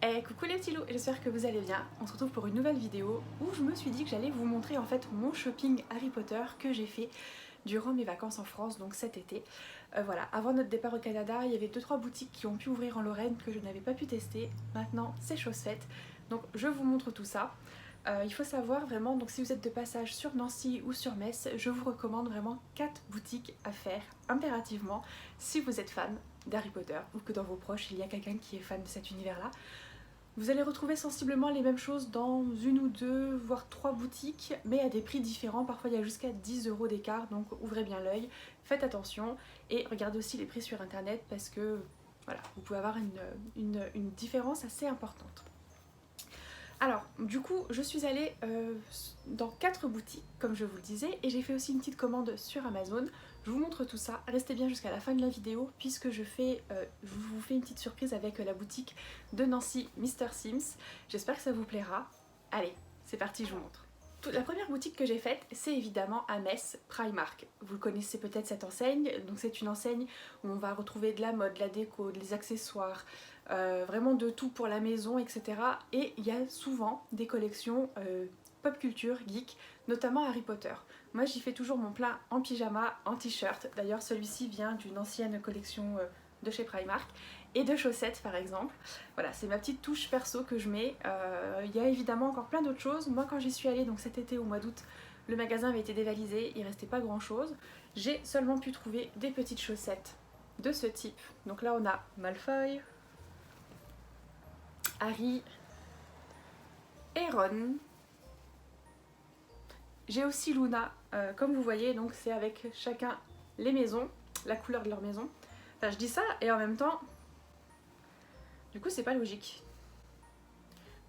Coucou les petits loups, j'espère que vous allez bien. On se retrouve pour une nouvelle vidéo où je me suis dit que j'allais vous montrer en fait mon shopping Harry Potter que j'ai fait durant mes vacances en France, donc cet été. Voilà, avant notre départ au Canada, il y avait 2-3 boutiques qui ont pu ouvrir en Lorraine que je n'avais pas pu tester. Maintenant, c'est chose faite. Donc je vous montre tout ça. Il faut savoir vraiment, donc si vous êtes de passage sur Nancy ou sur Metz, je vous recommande vraiment 4 boutiques à faire impérativement si vous êtes fan d'Harry Potter ou que dans vos proches il y a quelqu'un qui est fan de cet univers-là. Vous allez retrouver sensiblement les mêmes choses dans une ou deux, voire 3 boutiques, mais à des prix différents. Parfois il y a jusqu'à 10 € d'écart, donc ouvrez bien l'œil, faites attention et regardez aussi les prix sur internet parce que voilà, vous pouvez avoir une différence assez importante. Alors, du coup, je suis allée dans 4 boutiques, comme je vous le disais, et j'ai fait aussi une petite commande sur Amazon. Je vous montre tout ça, restez bien jusqu'à la fin de la vidéo, puisque je vous fais une petite surprise avec la boutique de Nancy, Mr Sims. J'espère que ça vous plaira. Allez, c'est parti, je vous montre. La première boutique que j'ai faite, c'est évidemment à Metz, Primark. Vous connaissez peut-être cette enseigne, donc c'est une enseigne où on va retrouver de la mode, de la déco, des accessoires, vraiment de tout pour la maison, etc. Et il y a souvent des collections pop culture, geek, notamment Harry Potter. Moi j'y fais toujours mon plein en pyjama, en t-shirt. D'ailleurs celui-ci vient d'une ancienne collection de chez Primark. Et de chaussettes par exemple. Voilà, c'est ma petite touche perso que je mets. Il y a évidemment encore plein d'autres choses. Moi quand j'y suis allée, donc cet été au mois d'août, le magasin avait été dévalisé, il restait pas grand chose. J'ai seulement pu trouver des petites chaussettes de ce type. Donc là on a Malfoy, Harry et Ron. J'ai aussi Luna, comme vous voyez, donc c'est avec chacun les maisons, la couleur de leur maison. Enfin je dis ça et en même temps, du coup c'est pas logique.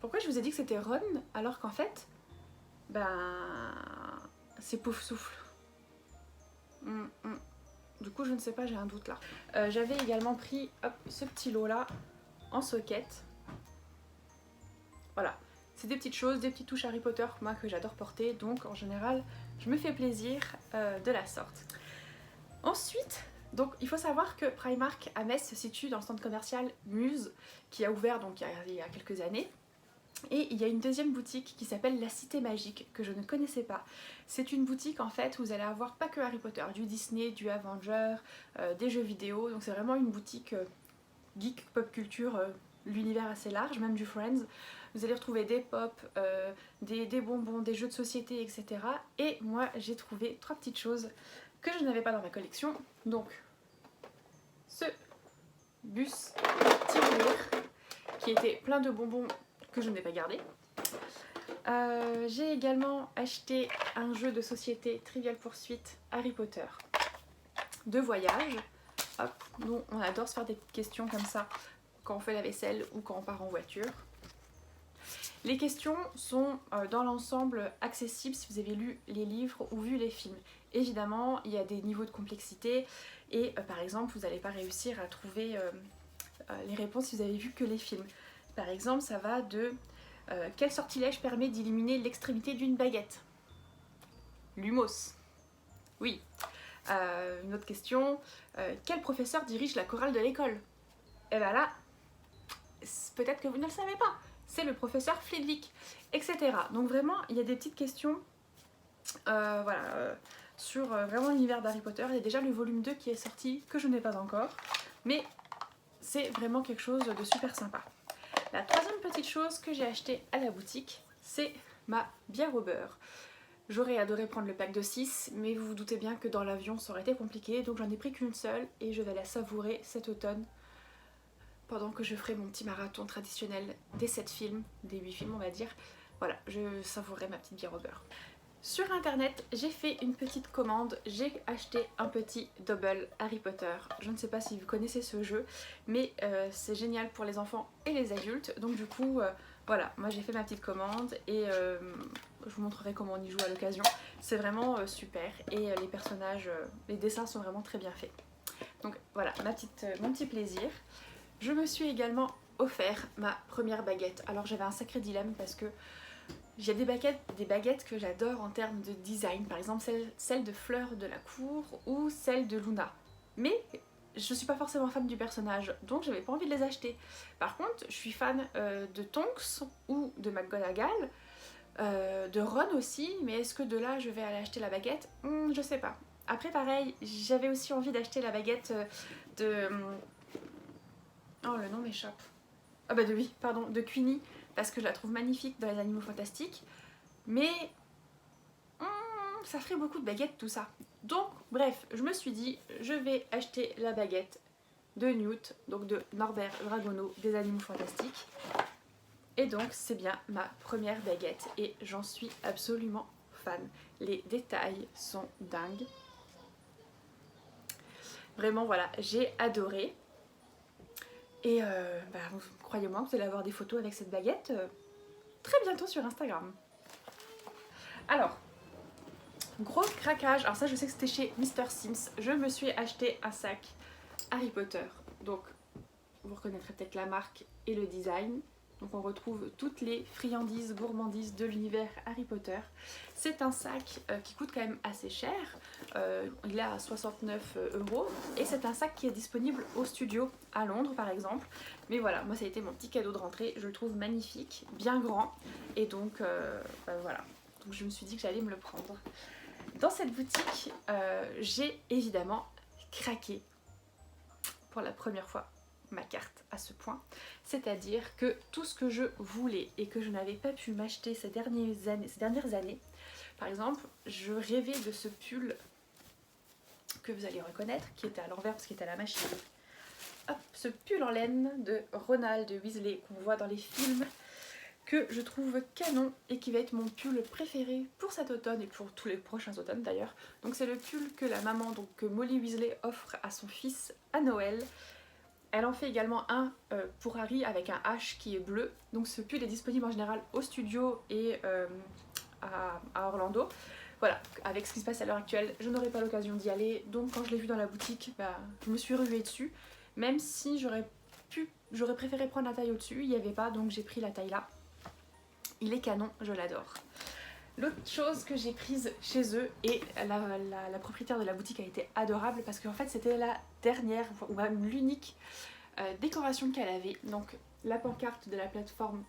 Pourquoi je vous ai dit que c'était Ron alors qu'en fait, c'est Poufsouffle. Du coup je ne sais pas, j'ai un doute là. J'avais également pris ce petit lot là en socket. Voilà, c'est des petites choses, des petites touches Harry Potter moi que j'adore porter, donc en général je me fais plaisir de la sorte. Ensuite, donc il faut savoir que Primark à Metz se situe dans le centre commercial Muse qui a ouvert donc il y a quelques années. Et il y a une deuxième boutique qui s'appelle La Cité Magique, que je ne connaissais pas. C'est une boutique en fait où vous allez avoir pas que Harry Potter, du Disney, du Avenger, des jeux vidéo. Donc c'est vraiment une boutique geek, pop culture, l'univers assez large, même du Friends. Vous allez retrouver des pop, des bonbons, des jeux de société, etc. Et moi j'ai trouvé 3 petites choses que je n'avais pas dans ma collection. Donc ce bus tirelire qui était plein de bonbons que je n'ai pas gardé. J'ai également acheté un jeu de société Trivial Pursuit Harry Potter de voyage. Hop, nous on adore se faire des petites questions comme ça quand on fait la vaisselle ou quand on part en voiture. Les questions sont dans l'ensemble accessibles si vous avez lu les livres ou vu les films. Évidemment, il y a des niveaux de complexité et par exemple, vous n'allez pas réussir à trouver les réponses si vous avez vu que les films. Par exemple, ça va de quel sortilège permet d'éliminer l'extrémité d'une baguette? Lumos. Oui. Une autre question. Quel professeur dirige la chorale de l'école? Et bien là, peut-être que vous ne le savez pas. C'est le professeur Flitwick, etc. Donc vraiment, il y a des petites questions sur vraiment l'univers d'Harry Potter. Il y a déjà le volume 2 qui est sorti, que je n'ai pas encore. Mais c'est vraiment quelque chose de super sympa. La troisième petite chose que j'ai acheté à la boutique, c'est ma bière au beurre. J'aurais adoré prendre le pack de 6, mais vous vous doutez bien que dans l'avion ça aurait été compliqué, donc j'en ai pris qu'une seule et je vais la savourer cet automne pendant que je ferai mon petit marathon traditionnel des 7 films, des 8 films on va dire. Voilà, je savourerai ma petite bière au beurre. Sur internet, j'ai fait une petite commande, j'ai acheté un petit double Harry Potter. Je ne sais pas si vous connaissez ce jeu, mais c'est génial pour les enfants et les adultes. Donc du coup, voilà, moi j'ai fait ma petite commande et je vous montrerai comment on y joue à l'occasion. C'est vraiment super et les personnages, les dessins sont vraiment très bien faits. Donc voilà, mon petit plaisir. Je me suis également offert ma première baguette. Alors j'avais un sacré dilemme parce que j'ai des baguettes que j'adore en termes de design, par exemple celle de Fleur de la Cour ou celle de Luna. Mais je suis pas forcément fan du personnage, donc j'avais pas envie de les acheter. Par contre, je suis fan de Tonks ou de McGonagall, de Ron aussi, mais est-ce que de là je vais aller acheter la baguette? Je sais pas. Après pareil, j'avais aussi envie d'acheter la baguette de... Oh, le nom m'échappe. Ah bah de oui, pardon, de Queenie, parce que je la trouve magnifique dans les Animaux Fantastiques, mais ça ferait beaucoup de baguettes tout ça. Donc bref, je me suis dit, je vais acheter la baguette de Newt, donc de Norbert Dragono des Animaux Fantastiques. Et donc c'est bien ma première baguette et j'en suis absolument fan. Les détails sont dingues. Vraiment voilà, j'ai adoré. Et croyez-moi, vous allez avoir des photos avec cette baguette très bientôt sur Instagram. Alors, gros craquage, alors ça je sais que c'était chez Mr Sims, je me suis acheté un sac Harry Potter. Donc vous reconnaîtrez peut-être la marque et le design. Donc on retrouve toutes les friandises, gourmandises de l'univers Harry Potter. C'est un sac qui coûte quand même assez cher, il est à 69 € et c'est un sac qui est disponible au studio à Londres par exemple. Mais voilà, moi ça a été mon petit cadeau de rentrée, je le trouve magnifique, bien grand et donc voilà. Donc je me suis dit que j'allais me le prendre. Dans cette boutique, j'ai évidemment craqué pour la première fois ma carte à ce point, c'est-à-dire que tout ce que je voulais et que je n'avais pas pu m'acheter ces dernières années, par exemple, je rêvais de ce pull que vous allez reconnaître, qui était à l'envers parce qu'il était à la machine. Hop, ce pull en laine de Ronald Weasley qu'on voit dans les films, que je trouve canon et qui va être mon pull préféré pour cet automne et pour tous les prochains automnes d'ailleurs. Donc c'est le pull que la maman, donc que Molly Weasley offre à son fils à Noël. Elle en fait également un pour Harry avec un H qui est bleu. Donc ce pull est disponible en général au studio et à Orlando. Voilà, avec ce qui se passe à l'heure actuelle, je n'aurai pas l'occasion d'y aller. Donc quand je l'ai vu dans la boutique, je me suis ruée dessus. Même si j'aurais préféré prendre la taille au-dessus, il n'y avait pas, donc j'ai pris la taille là. Il est canon, je l'adore. L'autre chose que j'ai prise chez eux, et la propriétaire de la boutique a été adorable parce qu'en fait c'était la dernière, ou même l'unique décoration qu'elle avait. Donc la pancarte de la plateforme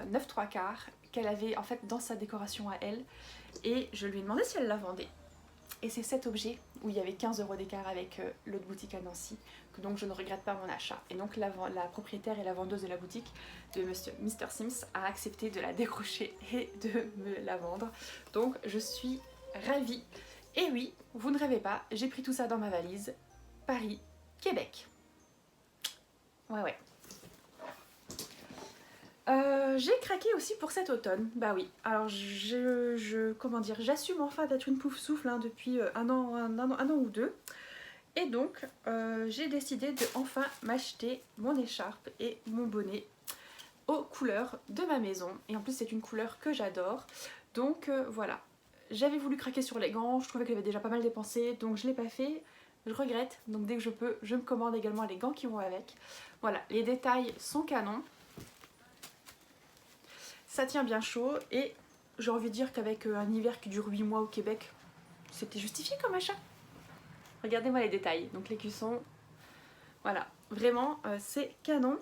9 3/4 qu'elle avait en fait dans sa décoration à elle. Et je lui ai demandé si elle la vendait. Et c'est cet objet où il y avait 15 € d'écart avec l'autre boutique à Nancy, que donc je ne regrette pas mon achat. Et donc la propriétaire et la vendeuse de la boutique de Mr Sims a accepté de la décrocher et de me la vendre. Donc je suis ravie. Et oui, vous ne rêvez pas, j'ai pris tout ça dans ma valise. Paris, Québec. Ouais. J'ai craqué aussi pour cet automne, bah oui. Alors comment dire, j'assume enfin d'être une pouf souffle hein, depuis un an ou deux. Et donc j'ai décidé de enfin m'acheter mon écharpe et mon bonnet aux couleurs de ma maison. Et en plus c'est une couleur que j'adore. Donc voilà, j'avais voulu craquer sur les gants, je trouvais que j'avais déjà pas mal dépensé, donc je l'ai pas fait. Je regrette, donc dès que je peux, je me commande également les gants qui vont avec. Voilà, les détails sont canons. Ça tient bien chaud et j'ai envie de dire qu'avec un hiver qui dure 8 mois au Québec, c'était justifié comme achat. Regardez-moi les détails, donc l'écusson, voilà, vraiment c'est canon.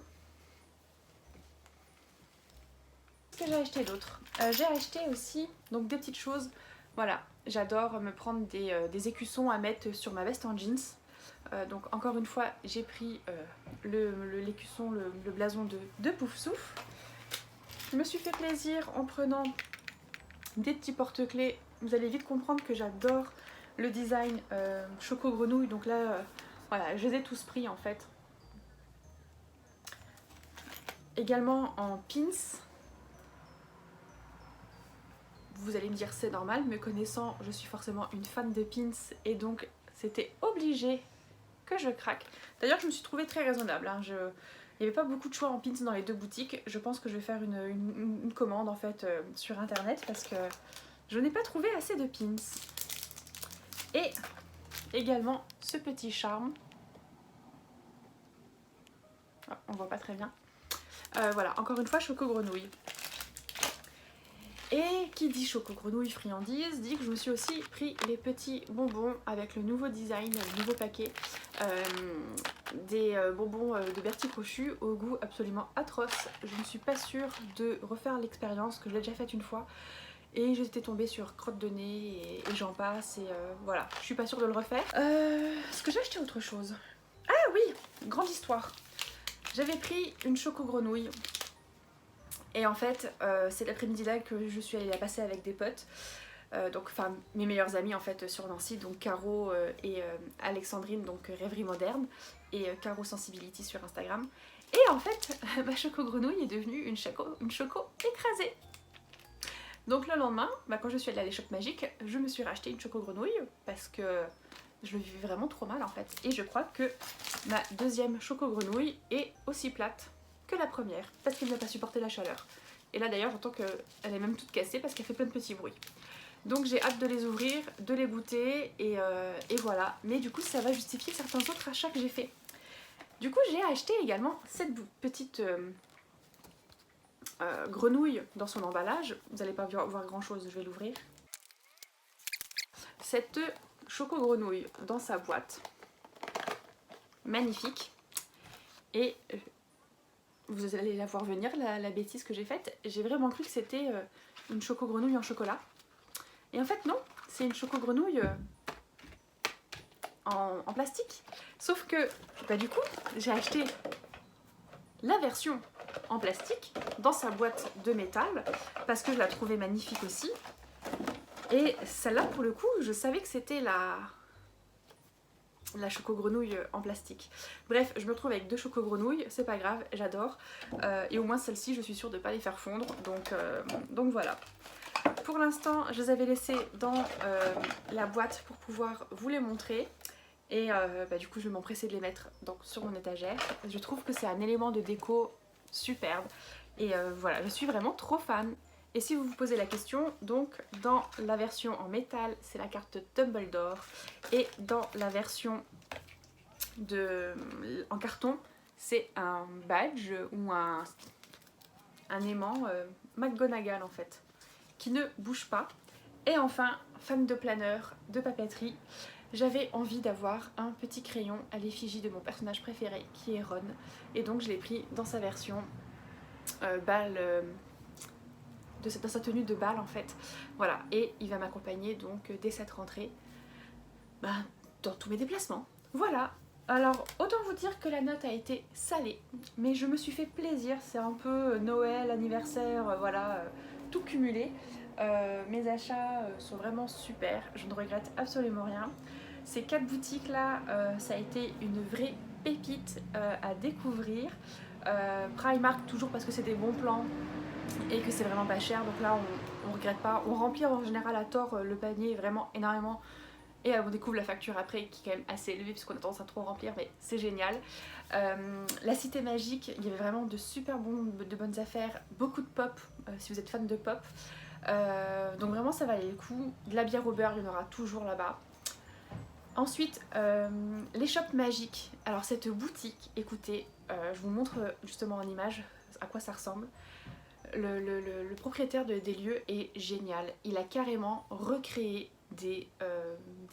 Qu'est-ce que j'ai acheté d'autre? J'ai acheté aussi donc des petites choses, voilà, j'adore me prendre des écussons à mettre sur ma veste en jeans. Donc encore une fois j'ai pris l'écusson, le blason de Poufsouffle. Je me suis fait plaisir en prenant des petits porte-clés. Vous allez vite comprendre que j'adore le design choco grenouille. Donc là, voilà, je les ai tous pris en fait. Également en pins. Vous allez me dire c'est normal, me connaissant, je suis forcément une fan de pins et donc c'était obligé que je craque. D'ailleurs, je me suis trouvée très raisonnable. Hein. Il n'y avait pas beaucoup de choix en pins dans les deux boutiques. Je pense que je vais faire une commande en fait sur internet parce que je n'ai pas trouvé assez de pins. Et également ce petit charme. Oh, on voit pas très bien. Voilà, encore une fois, choco grenouille. Et Et qui dit choco grenouille friandise dit que je me suis aussi pris les petits bonbons avec le nouveau design, le nouveau paquet, des bonbons de Bertie Crochu au goût absolument atroce. Je ne suis pas sûre de refaire l'expérience, que je l'ai déjà faite une fois, et j'étais tombée sur crotte de nez et j'en passe, et voilà, je suis pas sûre de le refaire. Est-ce que j'ai acheté autre chose? Ah oui, grande histoire. J'avais pris une choco grenouille. Et en fait, c'est l'après-midi-là que je suis allée la passer avec des potes, donc enfin mes meilleures amies en fait sur Nancy, donc Caro et Alexandrine, donc Rêverie Moderne, et Caro Sensibility sur Instagram. Et en fait, ma choco grenouille est devenue une choco écrasée. Donc le lendemain, quand je suis allée à l'échoppe magique, je me suis racheté une choco grenouille parce que je le vivais vraiment trop mal en fait. Et je crois que ma deuxième choco grenouille est aussi plate que la première, parce qu'elle n'a pas supporté la chaleur. Et là d'ailleurs j'entends qu'elle est même toute cassée parce qu'elle fait plein de petits bruits. Donc j'ai hâte de les ouvrir, de les goûter, et voilà. Mais du coup ça va justifier certains autres achats que j'ai fait. Du coup j'ai acheté également cette petite grenouille dans son emballage. Vous n'allez pas voir grand chose, je vais l'ouvrir. Cette choco grenouille dans sa boîte. Magnifique. Et vous allez la voir venir, la bêtise que j'ai faite. J'ai vraiment cru que c'était une choco grenouille en chocolat. Et en fait non, c'est une choco grenouille en plastique. Sauf que, du coup, j'ai acheté la version en plastique dans sa boîte de métal parce que je la trouvais magnifique aussi. Et celle-là, pour le coup, je savais que c'était la choco grenouille en plastique. Bref, je me retrouve avec 2 choco grenouilles, c'est pas grave, j'adore. Et au moins celle-ci, je suis sûre de ne pas les faire fondre. Donc voilà. Pour l'instant, je les avais laissés dans la boîte pour pouvoir vous les montrer. Et du coup, je vais m'empresser de les mettre sur mon étagère. Je trouve que c'est un élément de déco superbe. Et voilà, je suis vraiment trop fan. Et si vous vous posez la question, donc dans la version en métal, c'est la carte Dumbledore. Et dans la version en carton, c'est un badge ou un aimant McGonagall en fait, qui ne bouge pas. Et enfin, fan de planeur, de papeterie, j'avais envie d'avoir un petit crayon à l'effigie de mon personnage préféré, qui est Ron. Et donc je l'ai pris dans sa version bal... dans sa tenue de bal en fait. Voilà, et il va m'accompagner donc dès cette rentrée dans tous mes déplacements. Voilà, alors autant vous dire que la note a été salée, mais je me suis fait plaisir, c'est un peu Noël, anniversaire, voilà, tout cumulé. Mes achats sont vraiment super, je ne regrette absolument rien. Ces 4 boutiques là, ça a été une vraie pépite à découvrir. Primark toujours parce que c'est des bons plans et que c'est vraiment pas cher, donc là on regrette pas. On remplit en général à tort le panier vraiment énormément et on découvre la facture après qui est quand même assez élevée puisqu'on a tendance à trop remplir, mais c'est génial. La Cité Magique, il y avait vraiment de bonnes affaires, beaucoup de pop si vous êtes fan de pop. Donc vraiment ça valait le coup. De la bière au beurre, il y en aura toujours là-bas. Ensuite, l'échoppe magique. Alors cette boutique, écoutez, je vous montre justement en image à quoi ça ressemble. Le propriétaire des lieux est génial. Il a carrément recréé des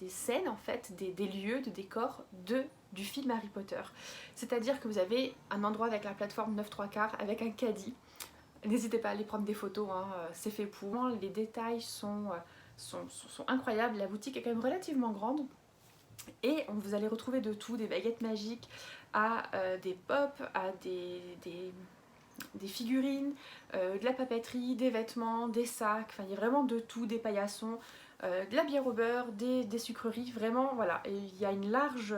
scènes en fait, des lieux, de décors du film Harry Potter. C'est-à-dire que vous avez un endroit avec la plateforme 9/3 avec un caddie. N'hésitez pas à aller prendre des photos, hein, c'est fait pour. Les détails sont incroyables. La boutique est quand même relativement grande. Et vous allez retrouver de tout, des baguettes magiques à des pops, à des figurines, de la papeterie, des vêtements, des sacs, enfin il y a vraiment de tout, des paillassons, de la bière au beurre, des sucreries, vraiment voilà. Et il y a une large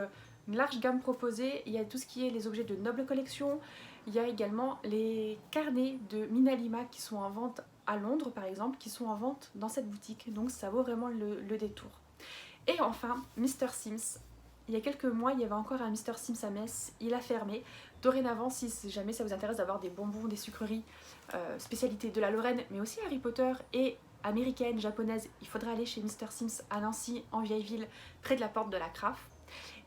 gamme proposée, il y a tout ce qui est les objets de noble collection, il y a également les carnets de Minalima qui sont en vente à Londres par exemple, qui sont en vente dans cette boutique, donc ça vaut vraiment le détour. Et enfin, Mr Sims. Il y a quelques mois, il y avait encore un Mr Sims à Metz, il a fermé. Dorénavant, si jamais ça vous intéresse d'avoir des bonbons, des sucreries, spécialités de la Lorraine, mais aussi Harry Potter et américaine, japonaise, il faudra aller chez Mr Sims à Nancy, en vieille ville, près de la porte de la Craft.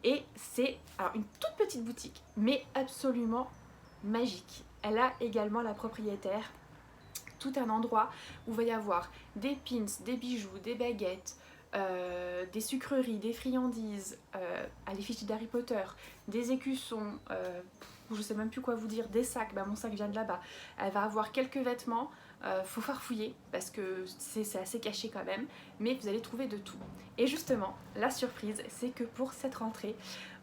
Et c'est une toute petite boutique, mais absolument magique. Elle a également la propriétaire tout un endroit où il va y avoir des pins, des bijoux, des baguettes, des sucreries, des friandises, à l'effigie d'Harry Potter, des écussons, je sais même plus quoi vous dire, des sacs, bah mon sac vient de là-bas. Elle va avoir quelques vêtements, faut farfouiller parce que c'est assez caché quand même, mais vous allez trouver de tout. Et justement, la surprise, c'est que pour cette rentrée,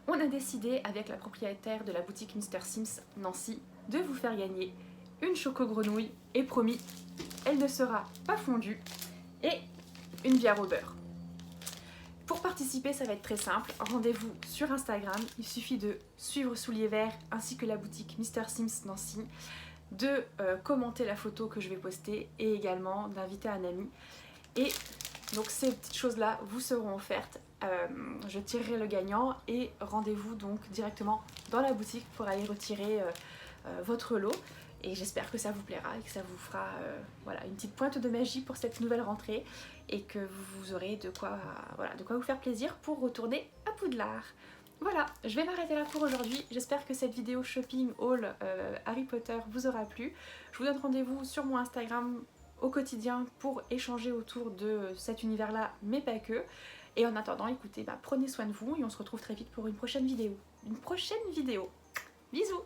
on a décidé avec la propriétaire de la boutique Mr Sims Nancy de vous faire gagner une choco-grenouille et promis, elle ne sera pas fondue et une bière au beurre. Pour participer, ça va être très simple, rendez-vous sur Instagram, il suffit de suivre Souliers Verts ainsi que la boutique Mr Sims Nancy, de commenter la photo que je vais poster et également d'inviter un ami. Et donc ces petites choses-là vous seront offertes, je tirerai le gagnant et rendez-vous donc directement dans la boutique pour aller retirer votre lot. Et j'espère que ça vous plaira et que ça vous fera voilà, une petite pointe de magie pour cette nouvelle rentrée et que vous aurez de quoi vous faire plaisir pour retourner à Poudlard. Voilà, je vais m'arrêter là pour aujourd'hui. J'espère que cette vidéo shopping haul Harry Potter vous aura plu. Je vous donne rendez-vous sur mon Instagram au quotidien pour échanger autour de cet univers-là, mais pas que. Et en attendant, écoutez, prenez soin de vous et on se retrouve très vite pour une prochaine vidéo. Bisous!